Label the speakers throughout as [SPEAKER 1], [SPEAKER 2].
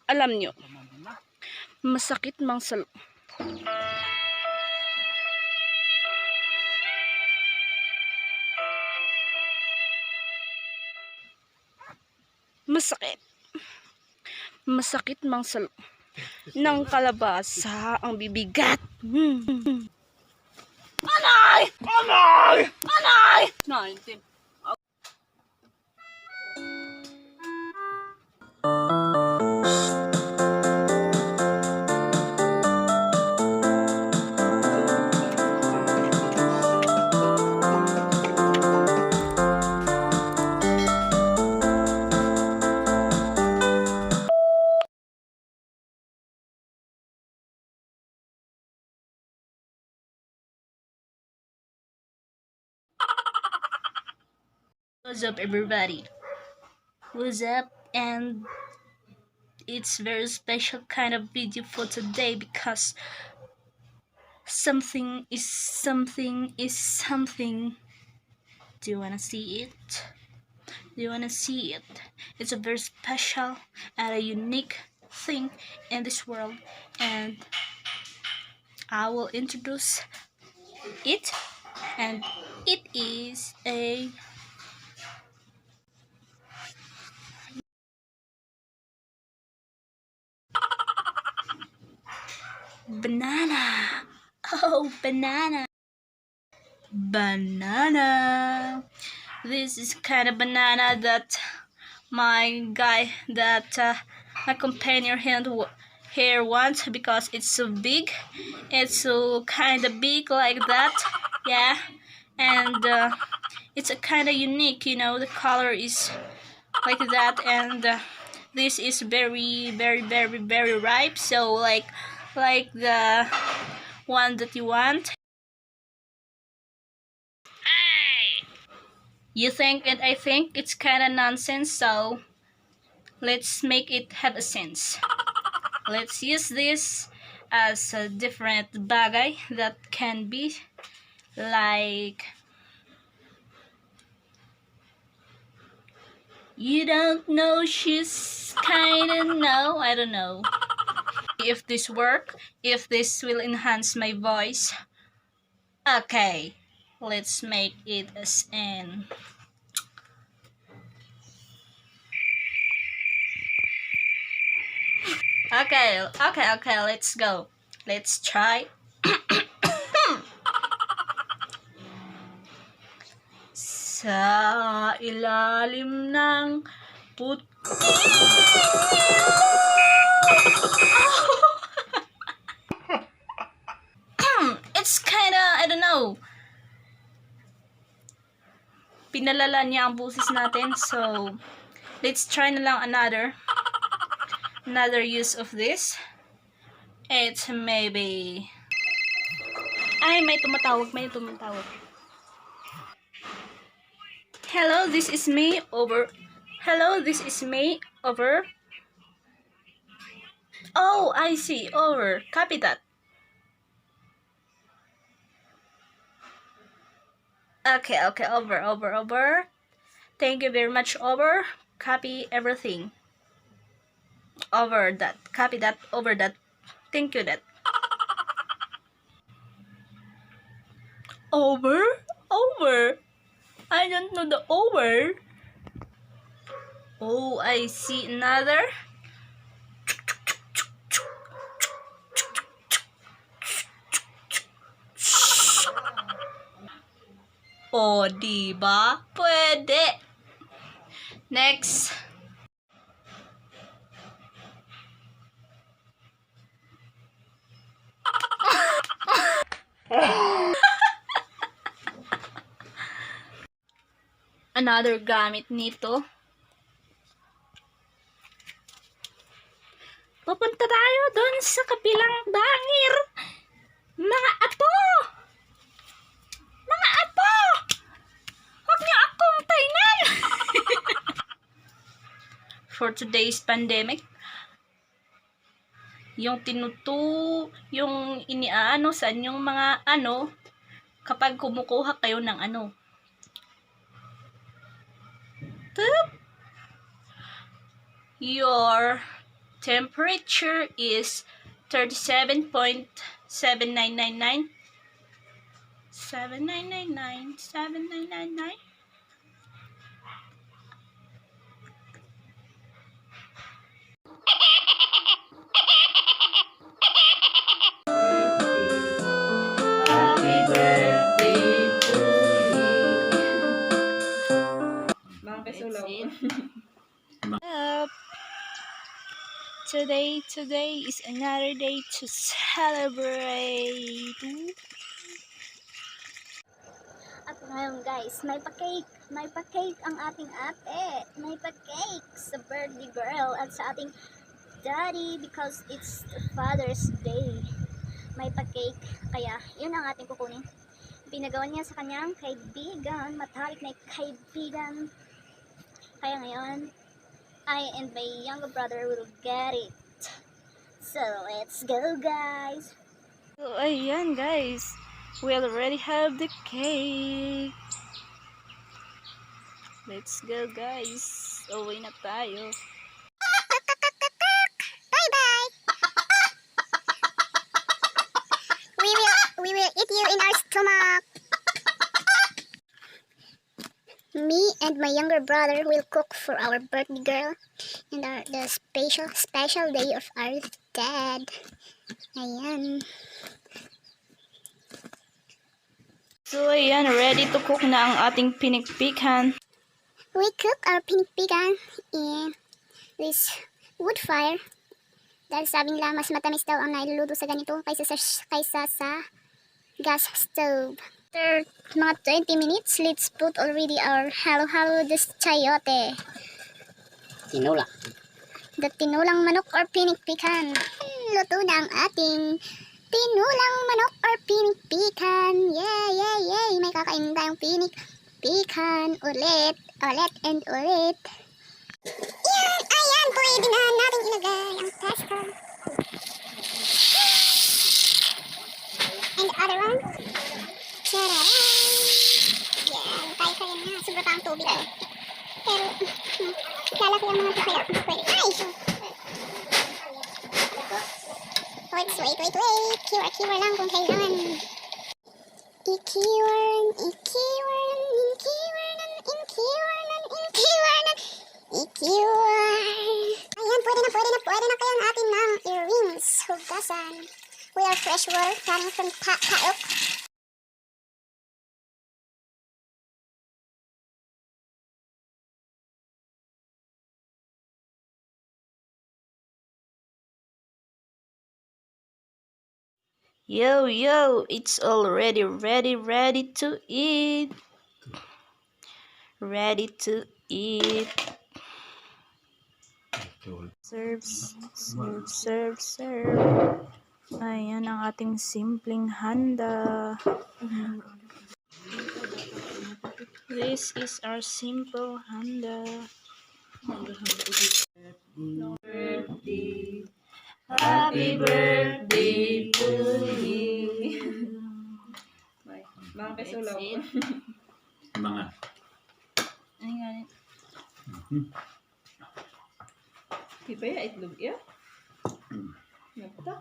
[SPEAKER 1] Alam nyo, masakit mang masakit mang ng kalabasa ang bibigat. Anay! Anay! Anay! 19. What's up, everybody? What's up? And it's very special kind of video for today because something is something. Do you wanna see it? Do you wanna see it? It's a very special and a unique thing in this world, and I will introduce it. And it is a banana. Oh, banana. Banana. This is kind of banana that my guy, that my companion here wants, because it's so big. It's so kind of big like that. Yeah. And it's a kind of unique, you know, the color is like that, and this is very ripe, so like the one that you want. You think and I think it's kind of nonsense, so let's make it have a sense. Let's use this as a different bagay that can be like, you don't know, she's kinda no, I don't know if this work, if this will enhance my voice. Okay, let's make it as in. Okay, let's go. Let's try. Sa ilalim ng puti. It's kinda, I don't know. Pinalala niya ang busis natin, so let's try na lang another use of this. It's maybe, ay, may tumatawag. Hello, this is me over. Oh, I see. Over. Copy that. Okay. Over. Thank you very much. Over. Copy everything. Over that. Copy that. Over that. Thank you that. Over. I don't know the over. Oh, I see another. O, diba? Pwede. Next. Another gamit nito. Papunta tayo doon sa kabilang bangir. Mga apo! Huwag niyo akong tingnan! For today's pandemic, yung yung iniaano sa inyong mga kapag kumukuha kayo ng Your temperature is 37.7999. 7999. 7999. Happy birthday to you. That's it. Up. Today is another day to celebrate.
[SPEAKER 2] At ngayon guys, may pa-cake ang ating ate. May pa-cake sa birthday girl at sa ating daddy because it's Father's Day. May pa-cake, kaya yun ang ating kukunin. Pinagawa niya sa kanyang kaibigan, matalik na kaibigan. Kaya ngayon, I and my younger brother will get it. So let's go guys!
[SPEAKER 1] So ayan guys, we already have the cake. Let's go guys. Uwi na tayo.
[SPEAKER 2] Bye-bye! We will eat you in our stomach. Me and my younger brother will cook for our birthday girl and the special day of our dad. Ayan.
[SPEAKER 1] So ayan, ready to cook na ang ating pinikpikan.
[SPEAKER 2] We cook our pinikpikan in this wood fire. Dahil sabi nila mas matamis daw ang nailuluto sa ganito kaysa sa gas stove. After mga 20 minutes, let's put already our halo-halo this chayote.
[SPEAKER 3] Tinula.
[SPEAKER 2] The tinulang manok or pinikpikan. Luto na ang ating tinulang manok or pinikpikan. Yay! May kakainin tayong pinikpikan. Ulit and ulit. Ayan, pwede na natin ilagay ang pesto. And the other one. Tara! Yan, kaya na. Sobra pa ang tubig. Pero, lalaki ang mga kaya. Pwede. Ay! Wait. Kiwa lang kung kailangan. Ikiwan. Ayan, pwede na kayang atin ng earrings. Hugasan. We are fresh water coming from Paok.
[SPEAKER 1] Yo, it's already ready to eat. Ready to eat. Serve. Ayan ang ating simpleng handa. This is our simple handa. Happy birthday to you.
[SPEAKER 4] Mga kasulaw.
[SPEAKER 3] Mga.
[SPEAKER 1] Ano nga rin?
[SPEAKER 4] Di ba ya itlog ya? Nagta.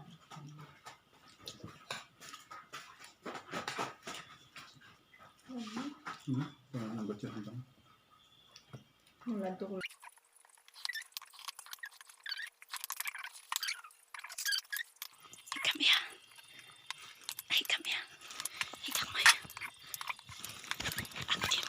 [SPEAKER 4] Nagto ko.
[SPEAKER 1] Come here. Aktiv.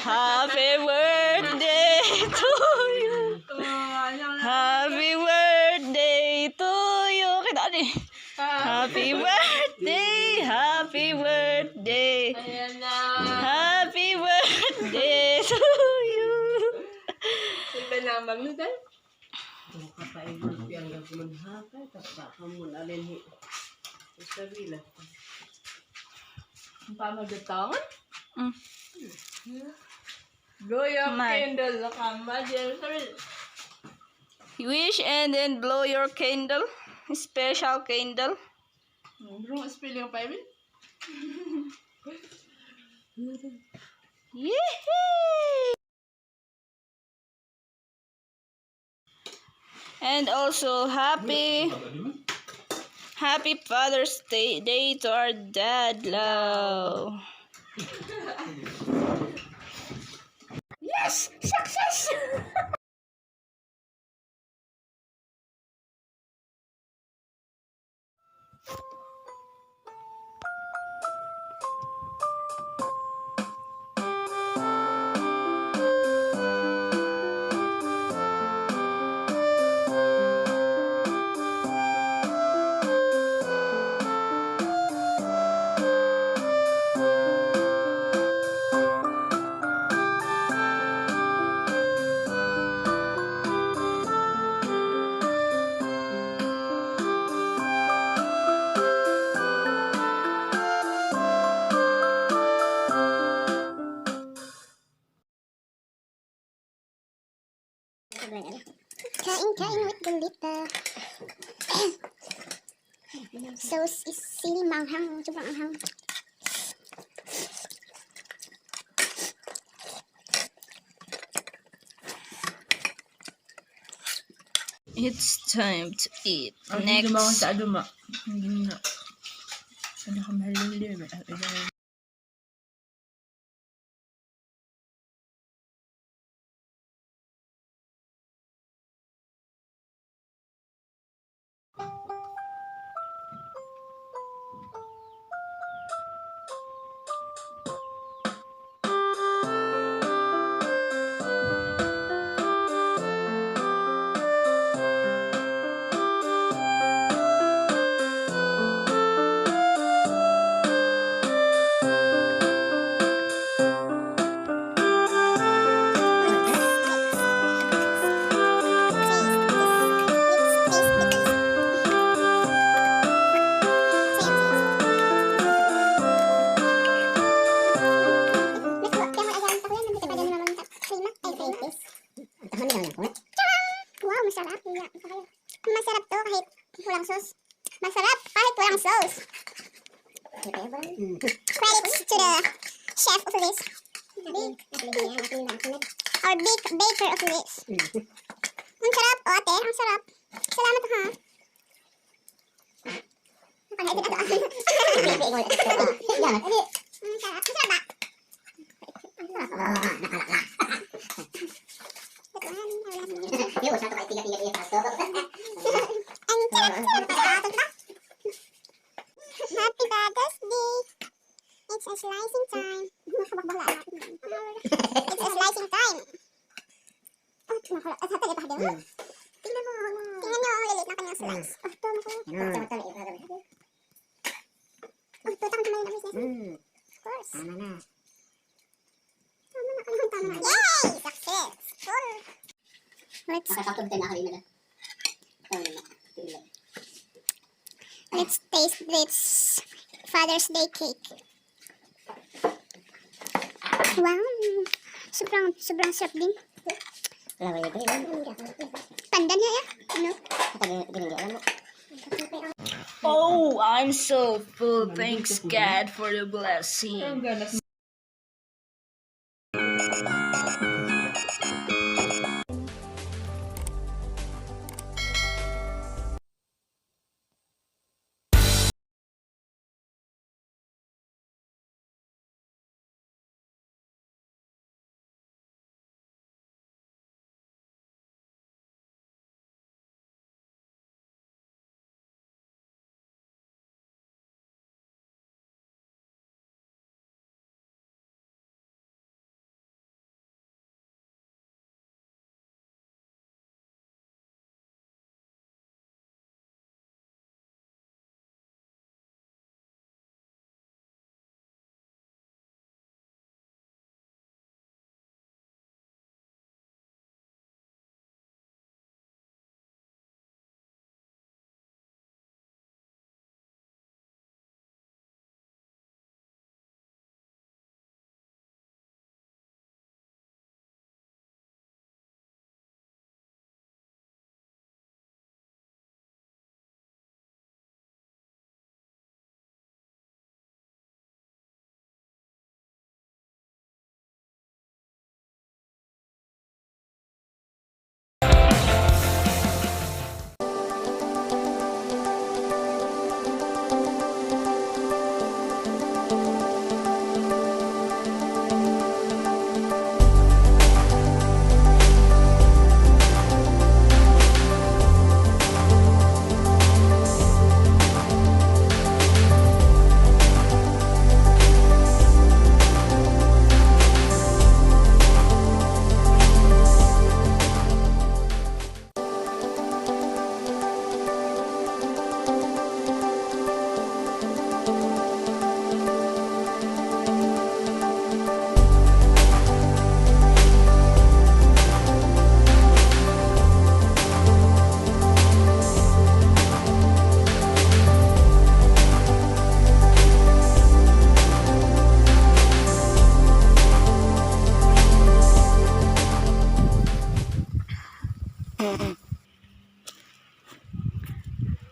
[SPEAKER 1] Happy birthday to you. Happy birthday to you. Kita ni. Happy birthday. Happy birthday. Happy birthday to you.
[SPEAKER 4] Sila na magnudal. Yang kumanhakay, tapos kamu nalinhi. Sabi lang. Ang pamagatawin?
[SPEAKER 1] Mm.
[SPEAKER 4] Blow your
[SPEAKER 1] My.
[SPEAKER 4] candle, nakama dyan.
[SPEAKER 1] Wish and then blow your candle. Special candle.
[SPEAKER 4] Bro, spelling pa yun?
[SPEAKER 1] Yee! And also happy Father's Day to our dad, Lau. Yes! Success!
[SPEAKER 2] Kain with Galita. Sauce is sili manghang. Sobrang anghang.
[SPEAKER 1] It's time to eat.
[SPEAKER 4] Hindi mo
[SPEAKER 1] Next.
[SPEAKER 4] sa aduma. Hindi na. Ano ka mahalili?
[SPEAKER 2] Wow, masarap. Masarap to kahit walang sauce. Masarap kahit walang sauce. Credits to the chef of this. Or big baker of this. Ang sarap, o ate, ang sarap. Salamat ha. Ang sarap, ba? Happy Father's Day! It's a slicing time. It's a slicing time. Oh, nakala. At hatag ito din. Tingnan mo. Tingnan nyo ang lilit na kanyang slice. Oh, ito mo. Oh, ito takang kamay na business. Of course. Tama na. Tama na. Yay! Successful! Let's taste this Father's Day cake. Wow! Sobrang sarap din. Tanda niya ya? Ano?
[SPEAKER 1] Oh, I'm so full. Thanks God for the blessing.
[SPEAKER 4] Ang ganat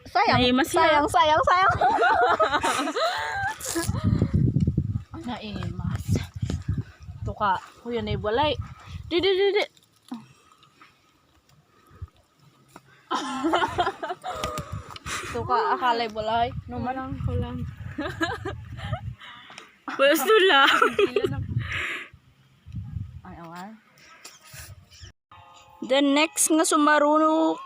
[SPEAKER 2] Sayang,
[SPEAKER 1] Naimas yan.
[SPEAKER 2] sayang.
[SPEAKER 1] Naimas. Tuka. Kuya na ibalay. Di. Tuka, akala ibalay.
[SPEAKER 4] Walang kulang.
[SPEAKER 1] Pwesto lang.
[SPEAKER 4] Ay, awan.
[SPEAKER 1] The next nga sumarunok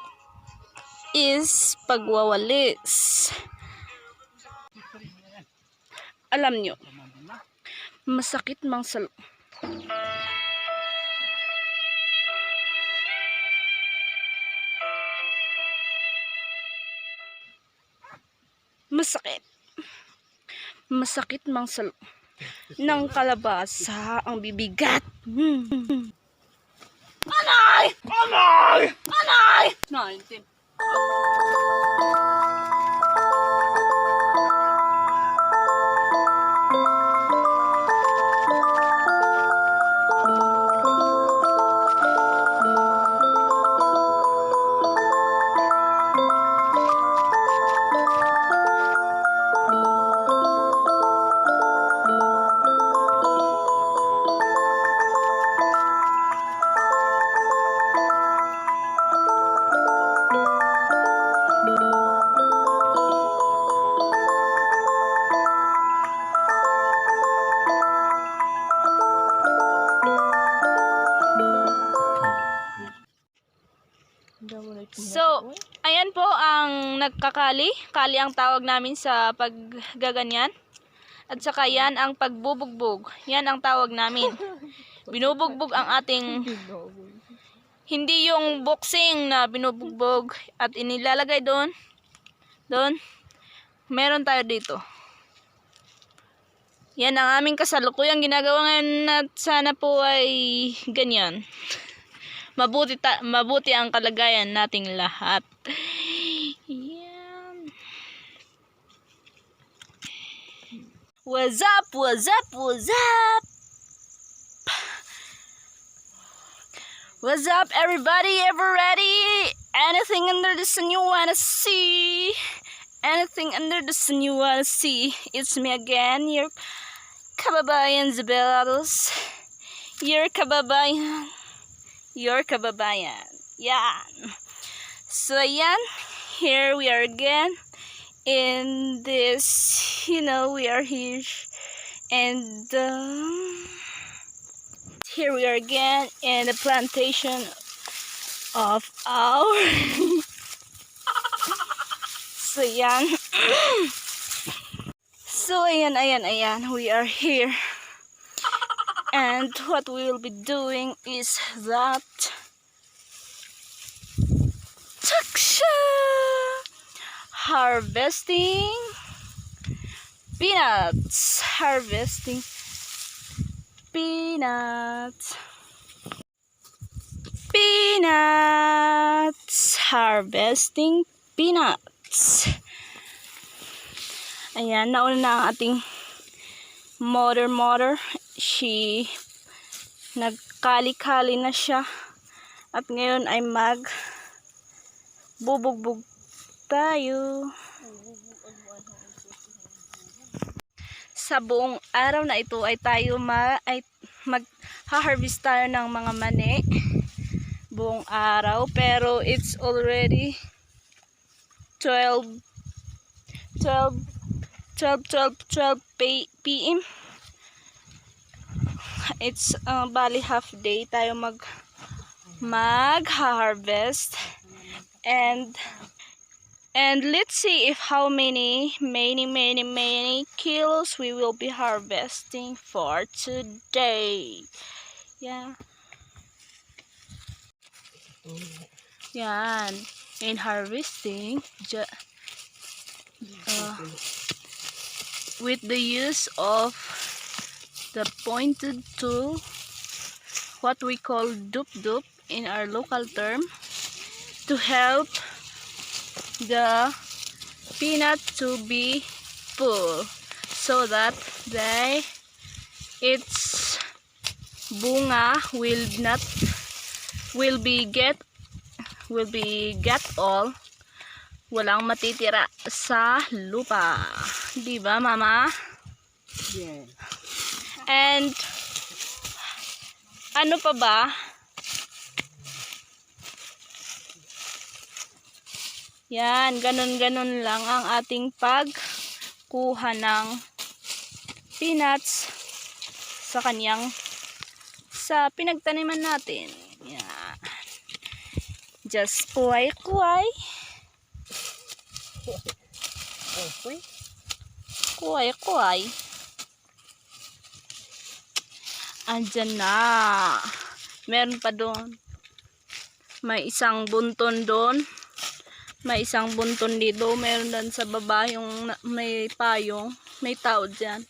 [SPEAKER 1] is pagwawalis. Alam nyo, masakit mang masakit mang ng kalabasa ang bibigat. Anay! 19. So, ayan po ang nagkakali. Kali ang tawag namin sa paggaganyan. At saka yan ang pagbubugbog. Yan ang tawag namin. Binubugbog ang ating... Hindi yung boxing na binubugbog at inilalagay doon. Meron tayo dito. Yan ang aming kasalukuyang ginagawa ngayon at sana po ay ganyan. Mabuti ang kalagayan nating lahat. Yan. What's up? What's up, everybody? Ever ready? Anything under the sun you wanna see? Anything under the sun you wanna see? It's me again, your kababayan Zabellados. Your kababayan. Yan. So, yan. Here we are again. In this, we are here. And, here we are again in the plantation of our... So, yan. So, ayan. We are here. And what we will be doing is that harvesting peanuts. Harvesting peanuts. Ayan, nauna na ang ating mother. She nagkali-kali na siya. At ngayon ay bubugbog tayo. Sa buong araw na ito ay tayo mag-harvest tayo ng mga mani. Buong araw. Pero it's already 12 p.m. It's bali half day tayo mag-harvest and let's see if how many kilos we will be harvesting for today. Yeah. Yan. In harvesting with the use of the pointed tool, what we call dup in our local term, to help the peanut to be full so that its bunga will be get all walang matitira sa lupa. Di ba, Mama?
[SPEAKER 3] Yeah.
[SPEAKER 1] And ano pa ba? Yan, ganun-ganun lang ang ating pagkuha ng peanuts sa pinagtaniman natin. Yan. Just kuway-kuway. Kuway-kuway. Andyan na. Meron pa doon. May isang bunton doon. May isang bunton dito. Meron doon sa baba yung may payong. May tao dyan.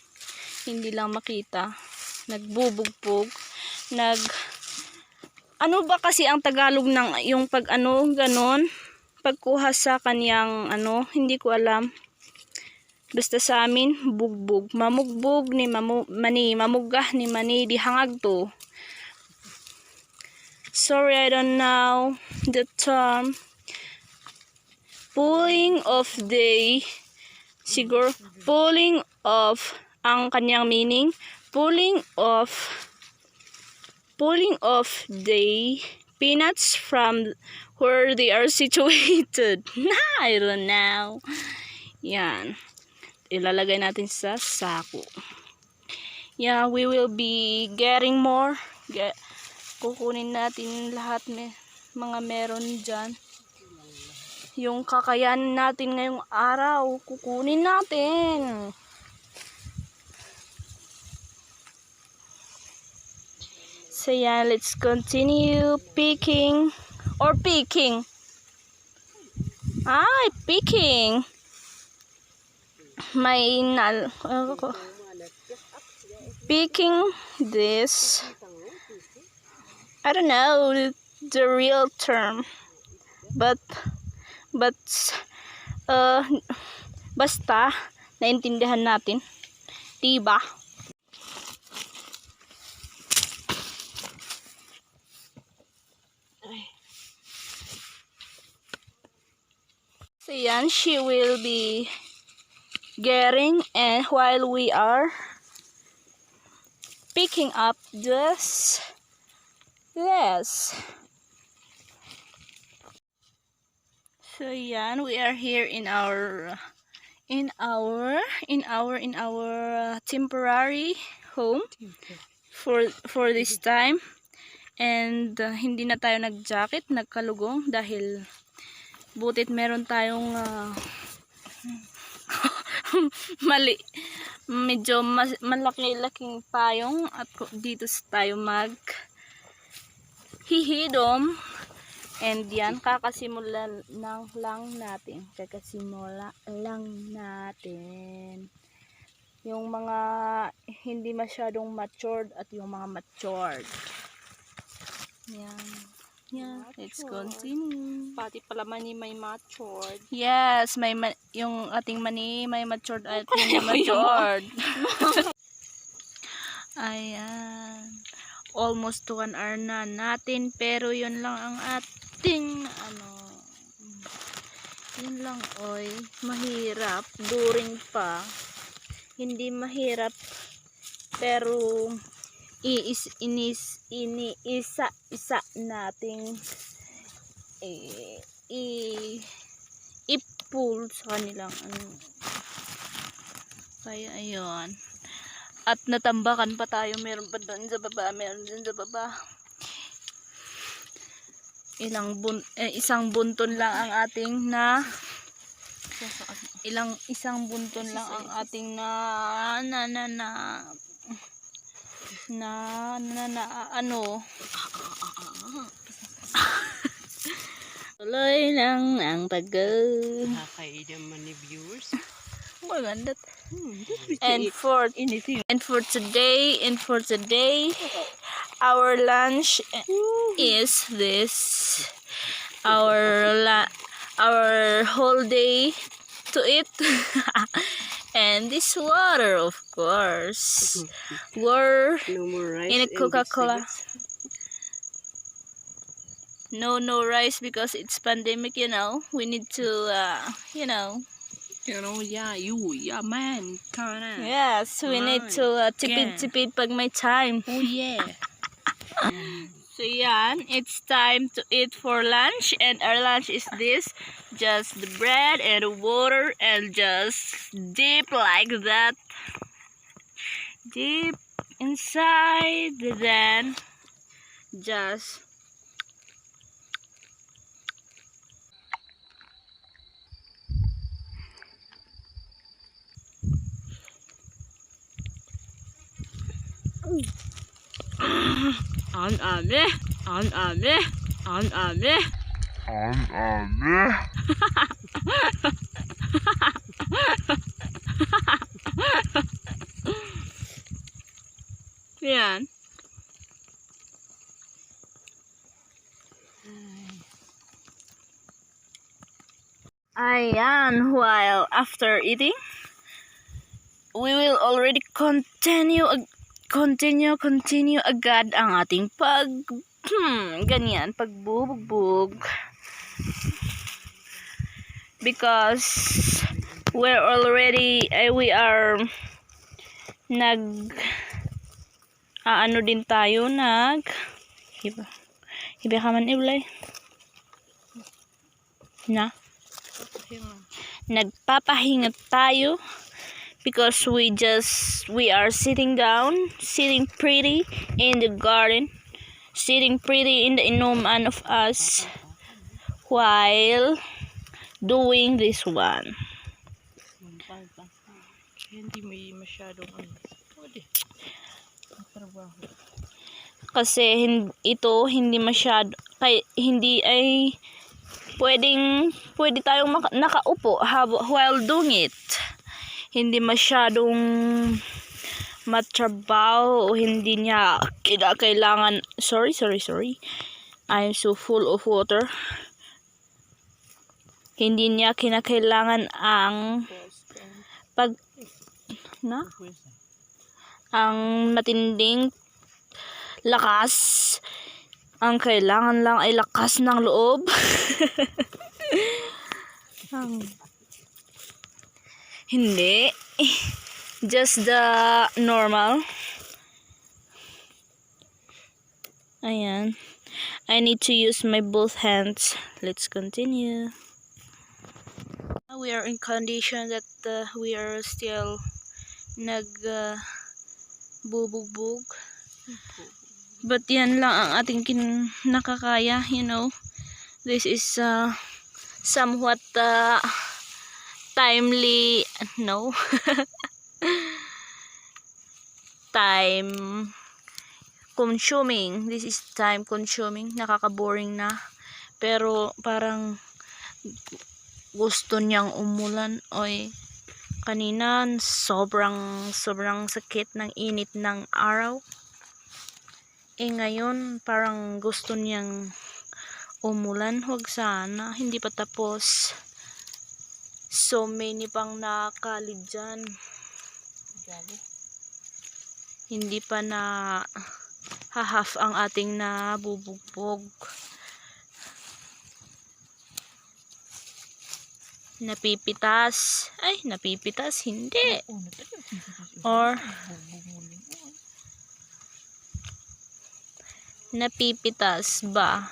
[SPEAKER 1] Hindi lang makita. Nagbubugpog. Ano ba kasi ang Tagalog ng yung pag ganon? Pagkuha sa kaniyang hindi ko alam. Basta sa amin, bugbog. Mamugbog ni mani, mamugah ni mani, di hangag to. Sorry, I don't know the term. Pulling off day. Siguro, pulling off ang kanyang meaning. Pulling off the peanuts from where they are situated. I don't know. Yan. Ilalagay natin sa sako. Yeah, we will be getting more. Kukunin natin lahat mga meron dyan. Yung kakayanin natin ngayong araw, kukunin natin. So yeah, let's continue picking. Picking. Picking this. I don't know the real term, but basta naintindihan natin, diba? So yan, she will be getting, and while we are picking up this. So yan, we are here in our temporary home for this time, and hindi na tayo nag-jacket, nagkalugong dahil butit meron tayong medyo malaki-laking payong at dito tayo hihidom. And yan, kakasimula lang natin. Yung mga hindi masyadong matured at yung mga matured. Yan. Yeah, let's continue.
[SPEAKER 4] Pati pala mani may matured.
[SPEAKER 1] Yes, yung ating mani may matured at hindi matured. Ayan. Almost 1 hour na natin, pero yun lang ang ating yun lang, oy, mahirap, during pa, hindi mahirap, pero iniisa nating i-pull sa kanilang kaya ayun. At natambakan pa tayo, meron pa doon sa baba, meron doon sa baba. Isang bunton lang ang ating isang bunton lang ang ating tuloy lang ang
[SPEAKER 4] Nakakaida man ni viewers.
[SPEAKER 1] maganda. And for today, our lunch is this. Our whole day to eat. And this water, of course. We're
[SPEAKER 4] No more rice
[SPEAKER 1] in a Coca-Cola. no rice because it's pandemic, you know. We need to, you know.
[SPEAKER 4] Yeah, man. Come on.
[SPEAKER 1] Yes, we need to tipid-tipid pag may time.
[SPEAKER 4] Oh, yeah.
[SPEAKER 1] So yan, it's time to eat for lunch, and our lunch is this, just the bread and water, and just dip like that, dip inside, then just ang ame. Yan. Ayan, while after eating, we will already continue agad ang ating ganyan, pagbubugbog. Because we are ano din tayo, hiba ka man iulay na nagpapahinga tayo because we are sitting pretty in the garden, sitting pretty in the inuman of us while doing this one.
[SPEAKER 4] Hindi may masyadong trabaho.
[SPEAKER 1] Kasi hindi masyado, hindi ay pwede tayong nakaupo while doing it. Hindi masyadong matrabaho o hindi niya kailangan, sorry, I'm so full of water. Hindi niya kinakailangan ang ang matinding lakas. Ang kailangan lang ay lakas ng loob. Hindi. Just the normal. Ayan. I need to use my both hands. Let's continue. We are in condition that we are still bubugbog. But yan lang ang ating nakakaya, you know. This is somewhat timely, no. Time consuming. This is time consuming. Nakaka-boring na. Pero parang gusto niyang umulan. Oy, kanina sobrang sakit ng init ng araw. Ngayon parang gusto niyang umulan. Huwag sana, hindi pa tapos. So many pang nakalid dyan. Hindi pa na hahaf ang ating nabubugbog. Napipitas. Hindi. Or napipitas ba?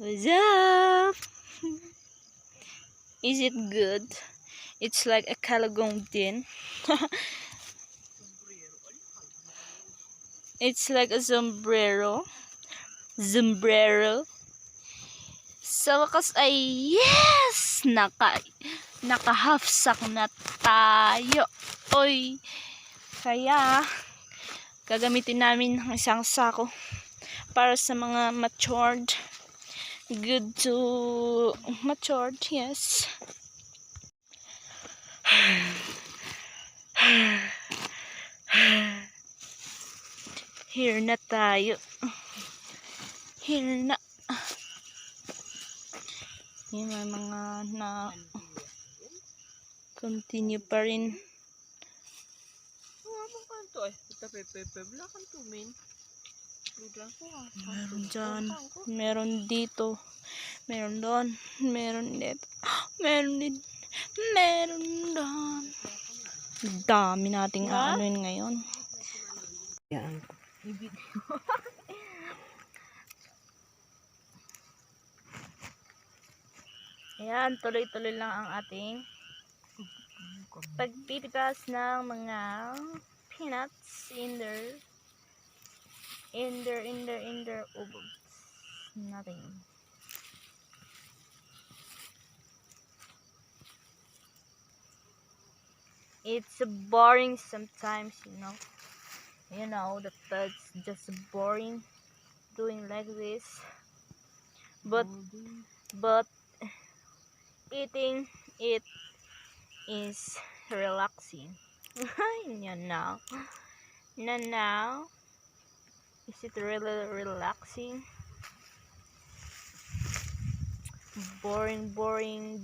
[SPEAKER 1] What's up? Is it good? It's like a kalagong din. It's like a sombrero. Sa wakas ay yes! Naka half sack na tayo. Oy! Kaya gagamitin namin ng isang sako para sa mga matured. Good to matured, yes. Here na tayo. Here na. Yung may mga na continue pa rin.
[SPEAKER 4] Ano kanto ay? Kita pepe bla kanto min. Ludan ko ah.
[SPEAKER 1] Meron dyan. Meron dito. Meron doon. Meron dito. Meron din. Meron doon. Dami nating aanuin ngayon.
[SPEAKER 3] Yan.
[SPEAKER 1] Ayan, tuloy-tuloy lang ang ating pagpipitas ng mga peanuts in their oops, nothing. It's boring sometimes, you know that that's just boring doing like this, but eating it is relaxing. Now is it really relaxing? Boring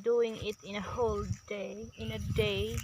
[SPEAKER 1] doing it in a whole day, in a day.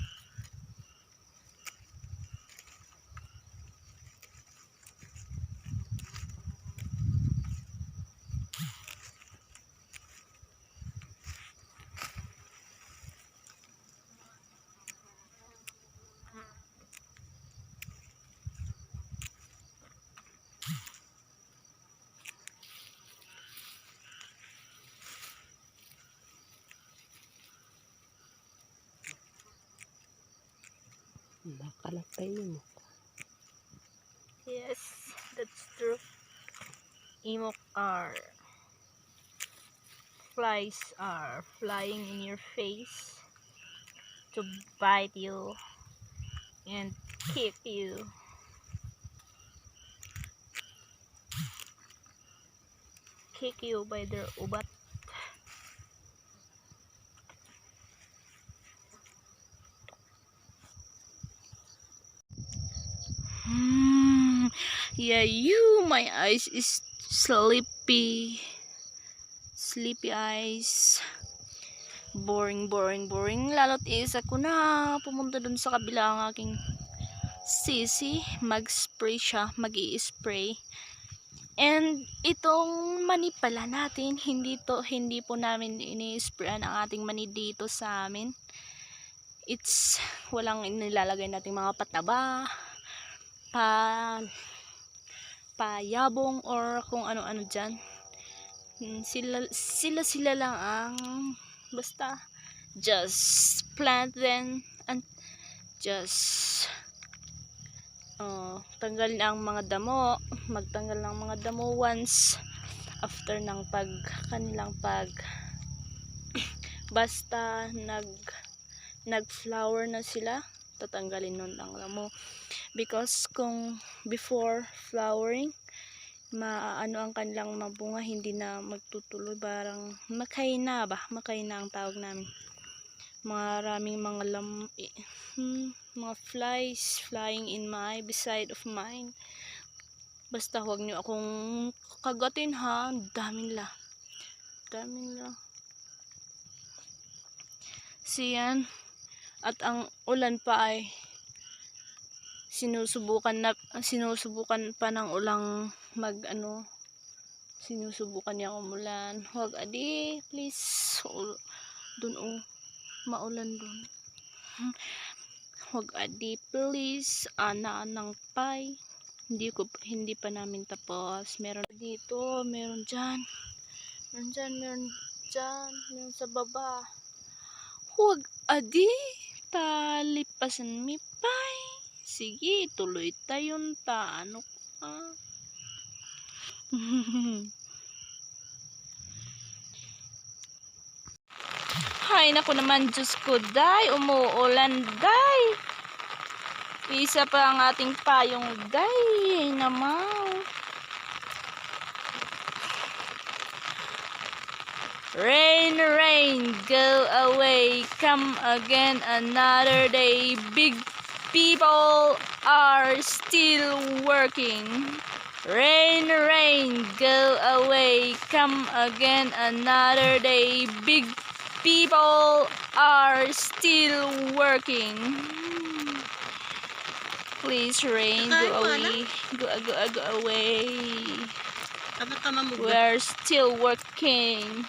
[SPEAKER 3] Nakalapay mo.
[SPEAKER 1] Yes, that's true. Flies are flying in your face to bite you and kick you. Kick you by their ubat. Yeah, my eyes is sleepy eyes. Boring. Lalo't is ako na pumunta dun sa kabila ang aking sisi. Mag-spray siya, mag-i-spray. And itong mani pala natin, hindi po namin ini-sprayan ang ating mani dito sa amin. It's walang nilalagay nating mga pataba, payabong or kung ano-ano dyan. Sila lang ang basta just plant them and just tanggalin ang mga damo, magtanggal ng mga damo once after ng kanilang basta nag-flower na sila, tatanggalin nun ang damo. Because kung before flowering, maano ang kanilang mabunga, hindi na magtutuloy, parang makayna ang tawag namin. Maraming mga mga flies flying in beside of mine. Basta huwag nyo akong kagatin ha, daming la. Siyan, at ang ulan pa ay sinusubukan pa ng ulang sinusubukan niya umulan. Huwag adi, please. Dun maulan dun. Huwag adi, please. Anang pay. Hindi pa namin tapos. Meron dito, meron dyan. Meron sa baba. Huwag adi, talipasan mi pay. Sige, tuloy tayon ta. Ano ka? Hay, naku naman, Diyos ko, day. Umuulan, day. Isa pa ang ating payong, day. Naman. Rain, go away. Come again another day. Big people are still working. Rain, rain, go away, come again another day. Big people are still working. Please, rain, go away. Go away. We are still working.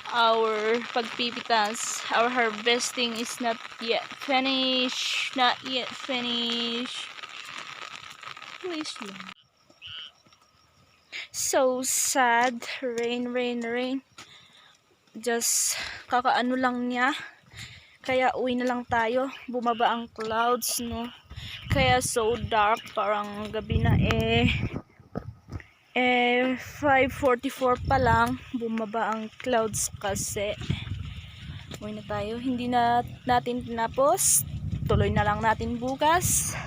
[SPEAKER 1] Our pagpipitas, our harvesting is not yet finished. Not yet finished. Please, lang. So sad. Rain, rain, rain. Just kakaano lang niya. Kaya uwi na lang tayo. Bumaba ang clouds, no? Kaya so dark. Parang gabi na 5:44 pa lang. Bumaba ang clouds kasi. Uwi na tayo. Hindi na natin tinapos. Tuloy na lang natin bukas.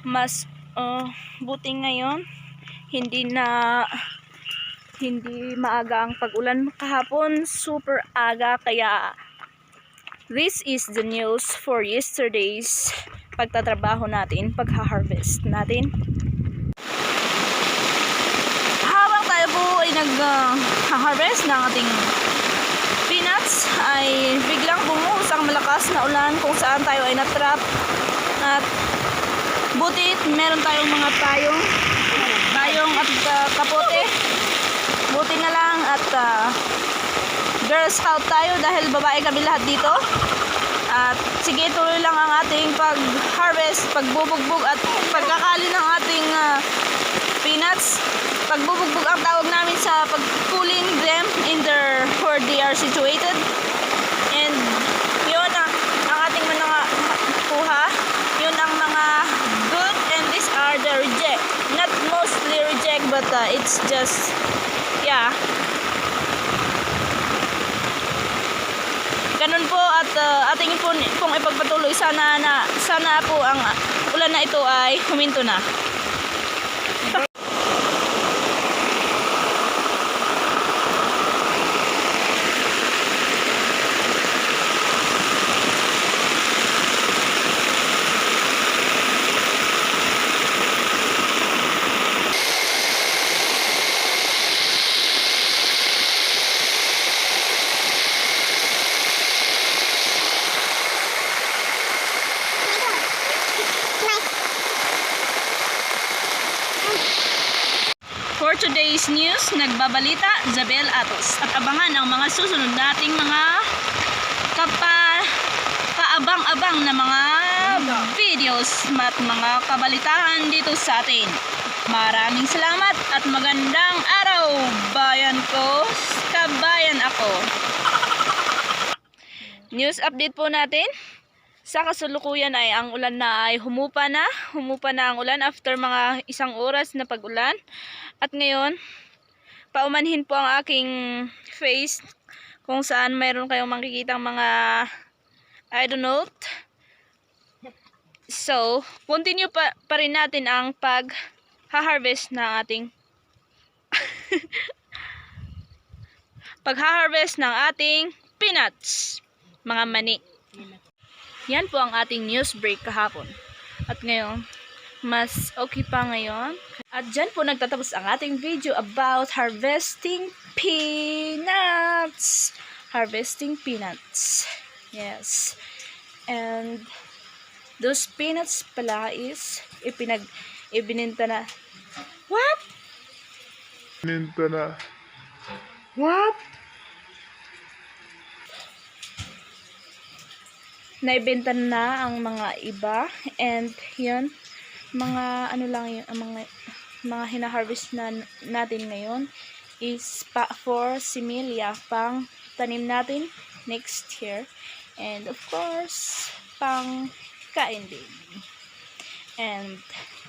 [SPEAKER 1] Mas buti ngayon. Hindi maaga ang pag-ulan kahapon, super aga, kaya this is the news for yesterday's pagtatrabaho natin, pagha-harvest natin. Habang tayo po ay nag-harvest ng ating peanuts, ay biglang bumuhos ang malakas na ulan kung saan tayo ay natrap, at butit meron tayong mga payong at kapote. Buti na lang at Girl Scout tayo dahil babae kami lahat dito. At sige, tuloy lang ang ating pag-harvest, pagbubugbog at pagkakali ng ating peanuts. Pagbubugbog ang tawag namin sa pag-cooling them in their where they are situated. And yun ang ating mga kuha. Yun ang mga good, and these are the reject. Not mostly reject, but it's just, yeah. Ganun po, at ating pong ipagpatuloy. Sana po ang ulan na ito ay huminto na. For today's news, nagbabalita Zabel Atos, at abangan ang mga susunod nating mga kaabang-abang na mga videos at mga kabalitaan dito sa atin. Maraming salamat at magandang araw, bayan ko, kabayan ako. News update po natin. Sa kasalukuyan ay ang ulan na ay humupa na ang ulan after mga 1 oras na pag-ulan. At ngayon, paumanhin po ang aking face kung saan mayroon kayong makikitang mga I don't know. So, continue pa rin natin ang pag-harvest ng ating pag-harvest ng ating peanuts, mga mani. Yan po ang ating news break kahapon. At ngayon, mas okay pa ngayon. At dyan po nagtatapos ang ating video about harvesting peanuts. Harvesting peanuts. Yes. And those peanuts pala is ibininta na. What?
[SPEAKER 5] Ibininta na. What?
[SPEAKER 1] Naibenta na ang mga iba, and yun, mga ano lang yun, mga hina-harvest na natin ngayon is for similia, pang tanim natin next year, and of course pang kain din. And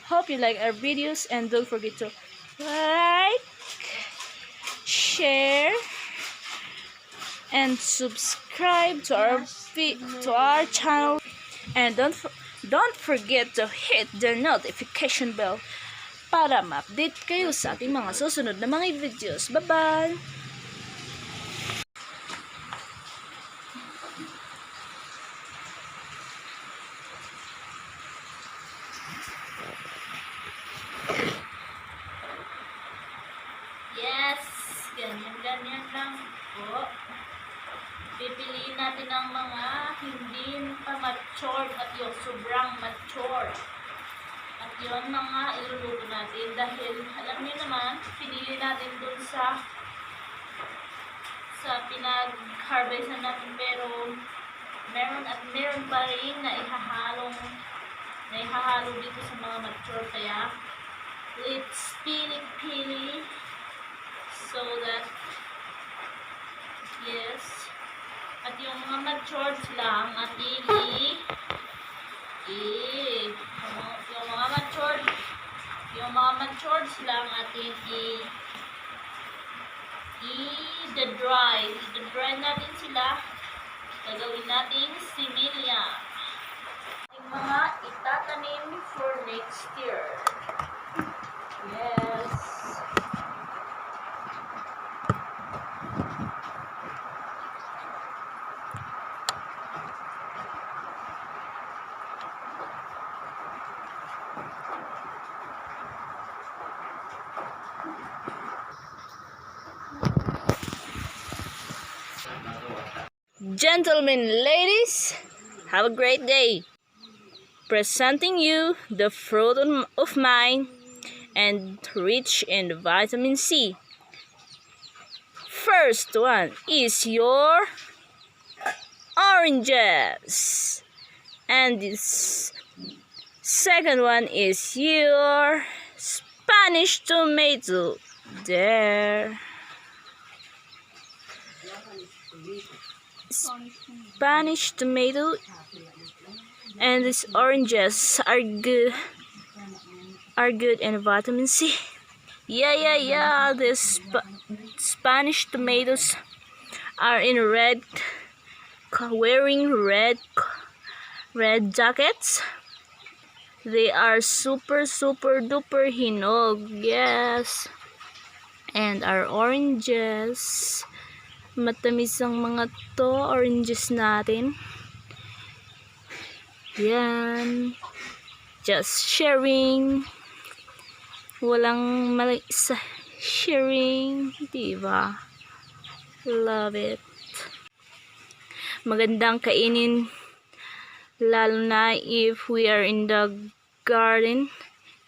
[SPEAKER 1] hope you like our videos, and don't forget to like, share, and subscribe to our channel, and don't forget to hit the notification bell para ma-update kayo sa ating mga susunod na mga videos. Bye bye. natin ang mga hindi pa matured at yung sobrang matured. At yun mga iluluto natin dahil alam niyo naman, pinili natin dun sa pinag-harvestan natin, pero meron pa rin na ihahalo dito sa mga mature, kaya let's pili so that yes, at yung mga mature lang ating yung mga mature lang ating i-dry natin sila. Gagawin natin similya. Yung mga itatanim for next year. Yes. Gentlemen, ladies, have a great day. Presenting you the fruit of mine and rich in vitamin C. First one is your oranges. And this second one is your Spanish tomato. There. Spanish tomato and these oranges are good in vitamin C. Yeah. The Spanish tomatoes are in wearing red jackets. They are super duper hinog. Yes. And our oranges, matamis ang mga to, oranges natin. Yan. Just sharing. Walang mali sa sharing. Diba? Love it. Magandang kainin. Lalo na if we are in the garden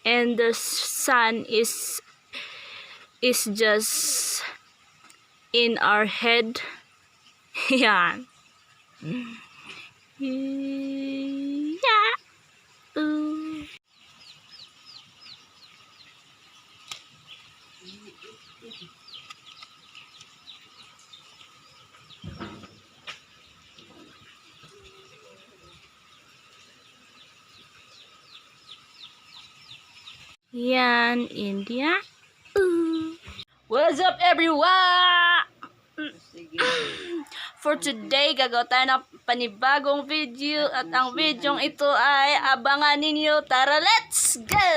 [SPEAKER 1] and the sun is just in our head. Yan. Yeah. Ooh. Yan, India. Ooh. What's up, everyone? For today, gagawa tayo ng panibagong video at ang video ito ay abangan ninyo. Tara, let's go!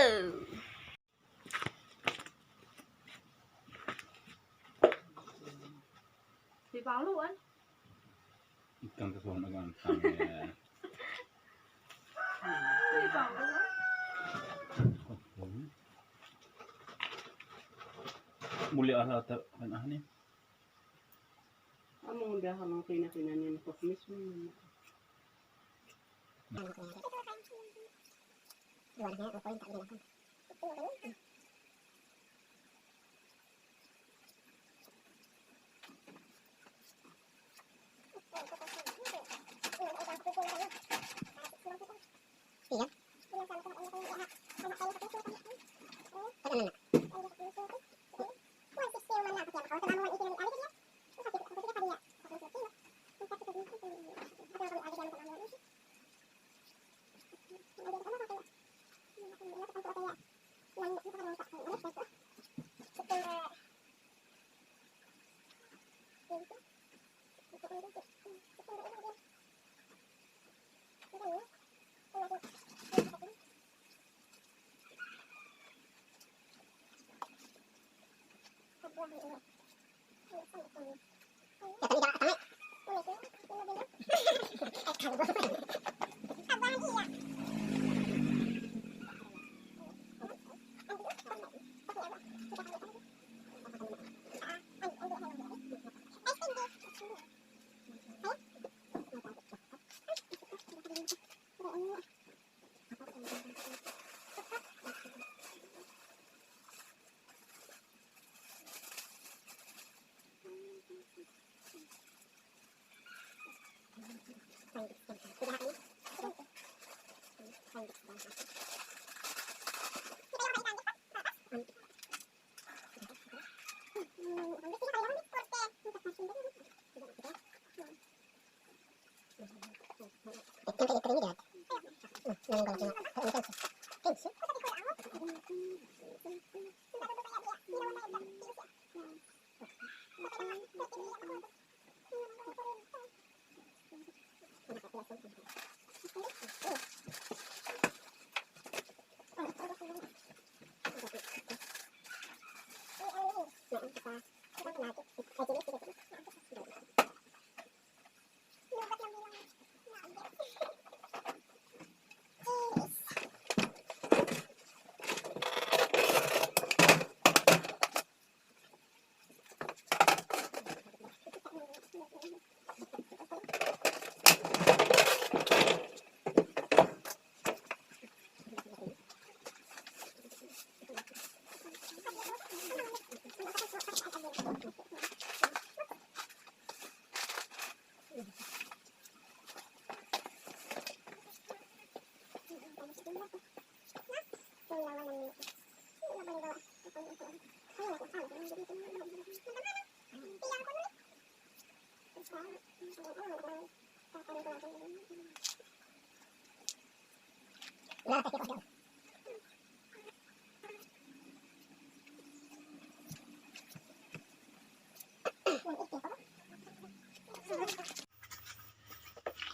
[SPEAKER 4] Di paluan.
[SPEAKER 6] Ikan kesuwan agak sampai.
[SPEAKER 4] Di paluan.
[SPEAKER 6] Muli ala ta kan ahni.
[SPEAKER 3] Among biya ka mga pinakinanin ko mismo.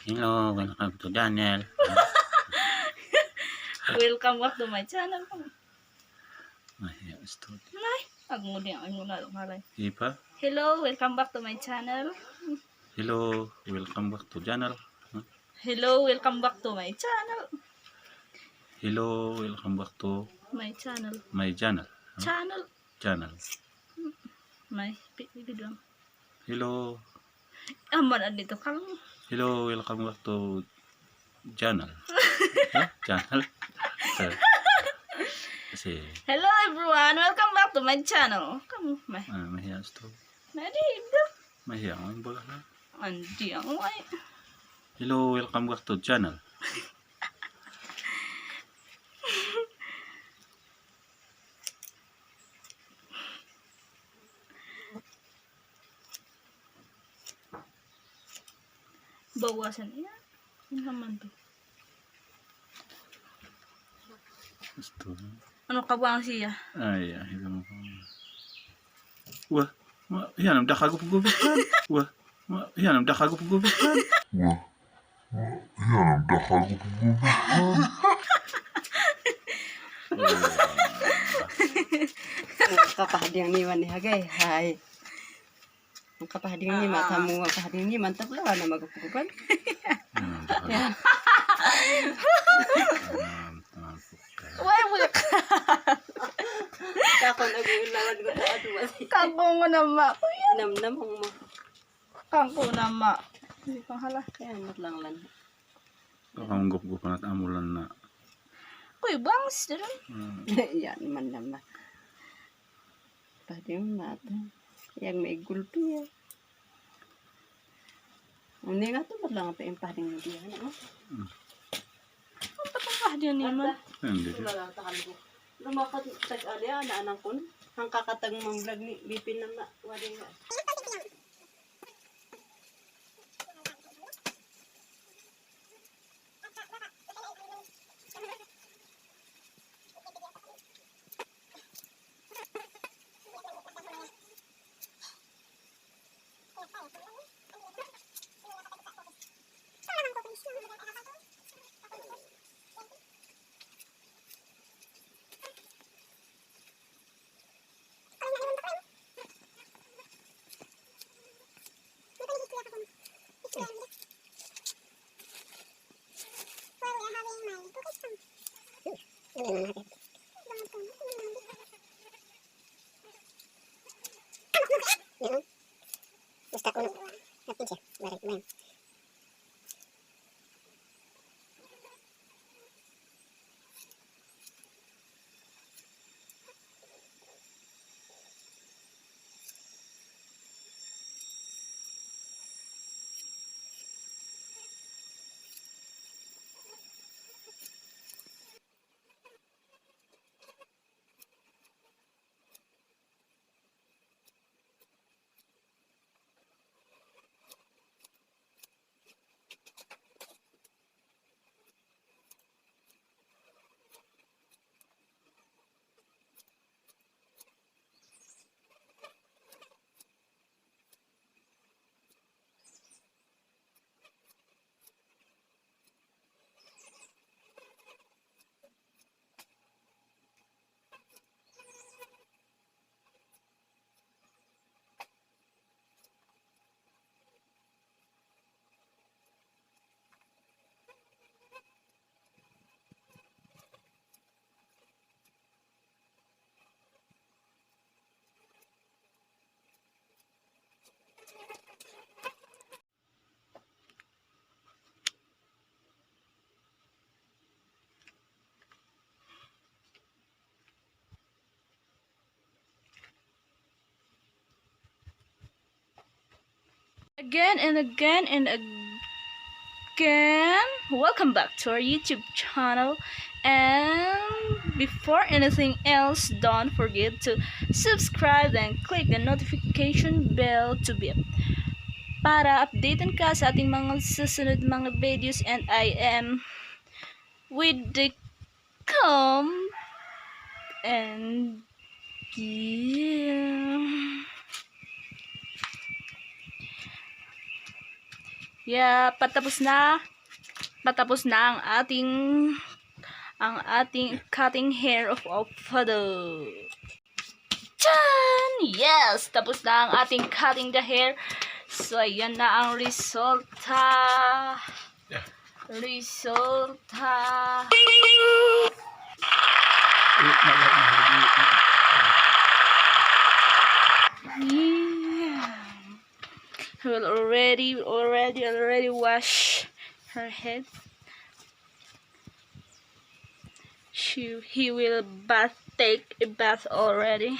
[SPEAKER 6] Hello, welcome to Daniel.
[SPEAKER 1] Welcome back to my channel.
[SPEAKER 6] Mahiya studio.
[SPEAKER 1] Nay, agmudi ang muna malay.
[SPEAKER 6] Ipa.
[SPEAKER 1] Hello, welcome back to my channel.
[SPEAKER 6] Hello, welcome back to channel.
[SPEAKER 1] Hello, welcome back to my channel.
[SPEAKER 6] Hello, welcome back to
[SPEAKER 1] My channel.
[SPEAKER 6] my channel.
[SPEAKER 1] Channel.
[SPEAKER 6] Channel.
[SPEAKER 1] May video.
[SPEAKER 6] Hello,
[SPEAKER 1] Aman dito kang
[SPEAKER 6] hello, welcome back to channel. Channel. Kasi,
[SPEAKER 1] hello everyone, welcome back to my channel. Kamu may
[SPEAKER 6] mahiya studio.
[SPEAKER 1] dito.
[SPEAKER 6] Mahiya ang baga na.
[SPEAKER 1] Andi ang way.
[SPEAKER 6] Hello, welcome back to channel.
[SPEAKER 1] Bawasan yan. Ano naman to?
[SPEAKER 6] Studio.
[SPEAKER 1] Ano ka ba ang siya?
[SPEAKER 6] Ay, hello. Wah, yan ang dakago pag-gubit yan. Wah, yan ang dakago pag-gubit yan.
[SPEAKER 3] Kapahadiyang niman ni Hagay. Hay. Ang kapahadiyang ni matamu ang kapahadiyang ni mantap lah na magapugupan.
[SPEAKER 6] Yan.
[SPEAKER 1] Why mo
[SPEAKER 3] Kako nag-uulawan ko sa aduwa.
[SPEAKER 1] kangko mo na ma? Kuya,
[SPEAKER 3] Namnamong mo.
[SPEAKER 1] kangko na ma. Hindi pang hala.
[SPEAKER 3] Kaya lang lan.
[SPEAKER 6] Kakanggap-gupan at amulan na.
[SPEAKER 1] Kuya, bangs din.
[SPEAKER 3] Yan man naman. Padiyang mata. Yang may gulpi ya. Hindi nga ito ba't lang ang paimparing diyan.
[SPEAKER 1] Ang patangkah din naman.
[SPEAKER 6] Hindi.
[SPEAKER 3] Lumakat tag-alya na anang kun. Ang kakatag mong vlog ni Bipin na wading nga.
[SPEAKER 1] Again and again and again, welcome back to our YouTube channel. And before anything else, don't forget to subscribe and click the notification bell to be para updated ka sa ating mga susunod mga videos. And I am with the comb and patapos na ang ating cutting hair of avocado. Chan! Yes, tapos na ang ating cutting the hair. So ayan na ang resulta. Yeah. Will already wash her head. He will take a bath already.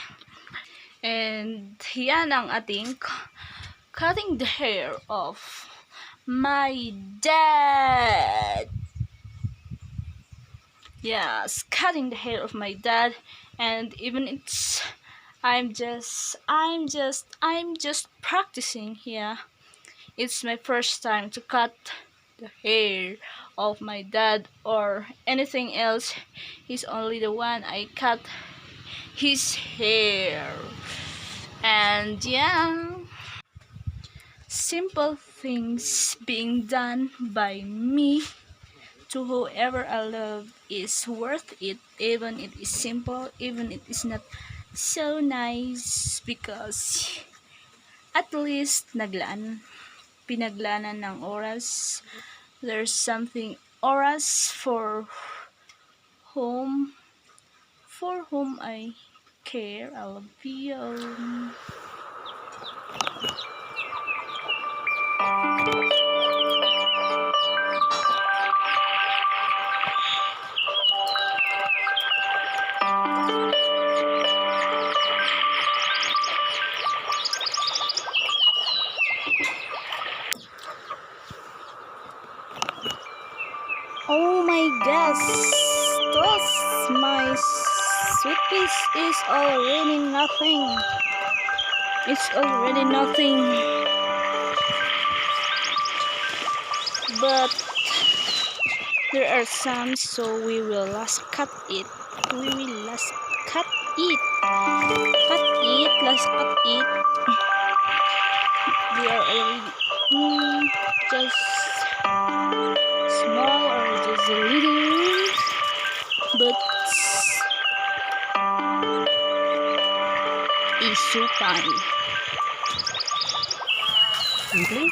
[SPEAKER 1] And yan ang ating cutting the hair of my dad. Yes, cutting the hair of my dad. And even I'm just practicing here. It's my first time to cut the hair of my dad or anything else. He's only the one I cut his hair. And yeah, simple things being done by me to whoever I love is worth it, even it is simple, even it is not so nice, because at least pinaglaanan ng oras. There's something oras for whom I care. I love you. Oh my gosh, my sweet piece is already nothing. It's already nothing. But there are some, so we will last cut it. Last cut it. They are already just small or just a little, but it's so fun.
[SPEAKER 3] Simple.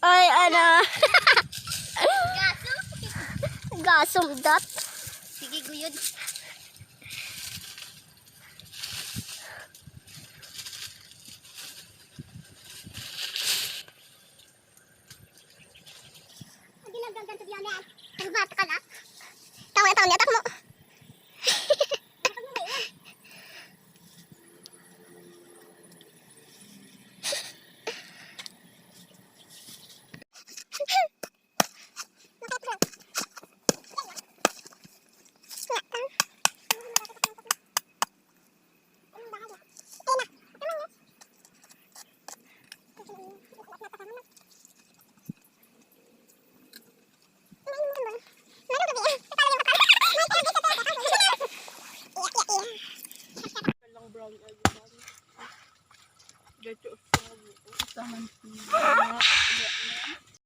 [SPEAKER 2] Ay, ana. Gasom dot. Sige, guyod.